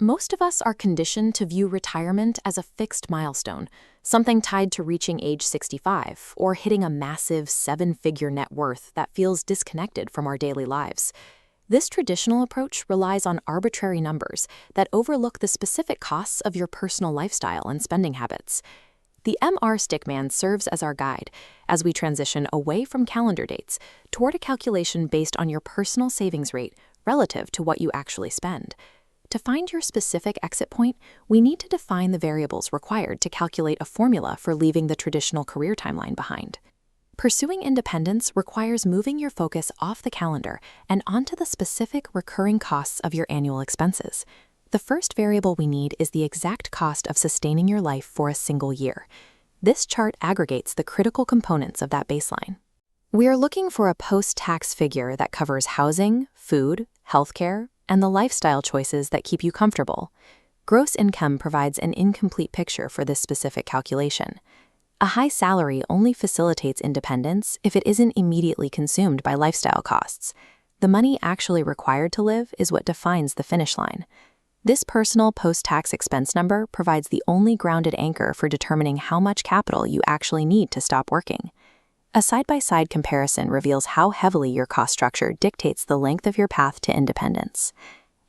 Most of us are conditioned to view retirement as a fixed milestone, something tied to reaching age 65 or hitting a massive seven-figure net worth that feels disconnected from our daily lives. This traditional approach relies on arbitrary numbers that overlook the specific costs of your personal lifestyle and spending habits. The MR Stickman serves as our guide as we transition away from calendar dates toward a calculation based on your personal savings rate relative to what you actually spend. To find your specific exit point, we need to define the variables required to calculate a formula for leaving the traditional career timeline behind. Pursuing independence requires moving your focus off the calendar and onto the specific recurring costs of your annual expenses. The first variable we need is the exact cost of sustaining your life for a single year. This chart aggregates the critical components of that baseline. We are looking for a post-tax figure that covers housing, food, healthcare, and the lifestyle choices that keep you comfortable. Gross income provides an incomplete picture for this specific calculation. A high salary only facilitates independence if it isn't immediately consumed by lifestyle costs. The money actually required to live is what defines the finish line. This personal post-tax expense number provides the only grounded anchor for determining how much capital you actually need to stop working. A side-by-side comparison reveals how heavily your cost structure dictates the length of your path to independence.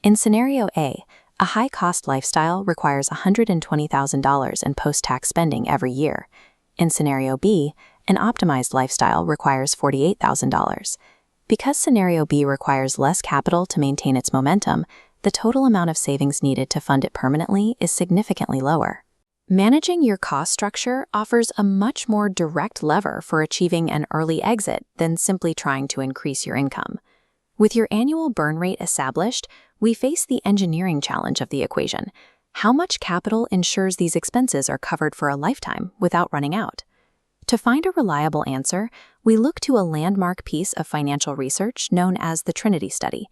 In Scenario A, a high-cost lifestyle requires $120,000 in post-tax spending every year. In Scenario B, an optimized lifestyle requires $48,000. Because Scenario B requires less capital to maintain its momentum, the total amount of savings needed to fund it permanently is significantly lower. Managing your cost structure offers a much more direct lever for achieving an early exit than simply trying to increase your income. With your annual burn rate established, we face the engineering challenge of the equation. How much capital ensures these expenses are covered for a lifetime without running out? To find a reliable answer, we look to a landmark piece of financial research known as the Trinity Study.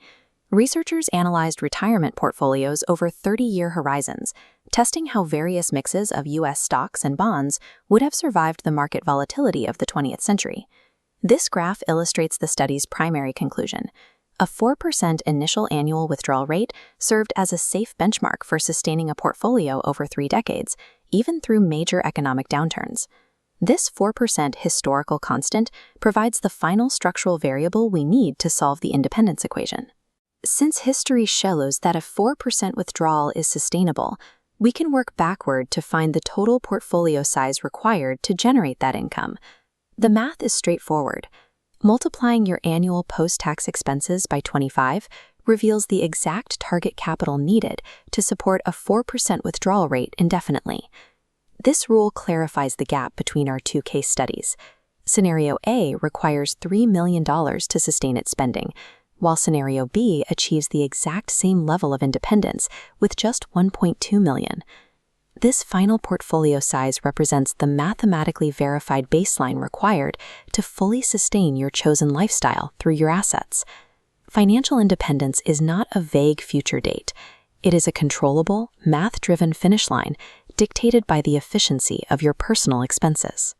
Researchers analyzed retirement portfolios over 30-year horizons, testing how various mixes of U.S. stocks and bonds would have survived the market volatility of the 20th century. This graph illustrates the study's primary conclusion. A 4% initial annual withdrawal rate served as a safe benchmark for sustaining a portfolio over 3 decades, even through major economic downturns. This 4% historical constant provides the final structural variable we need to solve the independence equation. Since history shows that a 4% withdrawal is sustainable, we can work backward to find the total portfolio size required to generate that income. The math is straightforward. Multiplying your annual post-tax expenses by 25 reveals the exact target capital needed to support a 4% withdrawal rate indefinitely. This rule clarifies the gap between our 2 case studies. Scenario A requires $3 million to sustain its spending, while Scenario B achieves the exact same level of independence with just $1.2 million. This final portfolio size represents the mathematically verified baseline required to fully sustain your chosen lifestyle through your assets. Financial independence is not a vague future date. It is a controllable, math-driven finish line dictated by the efficiency of your personal expenses.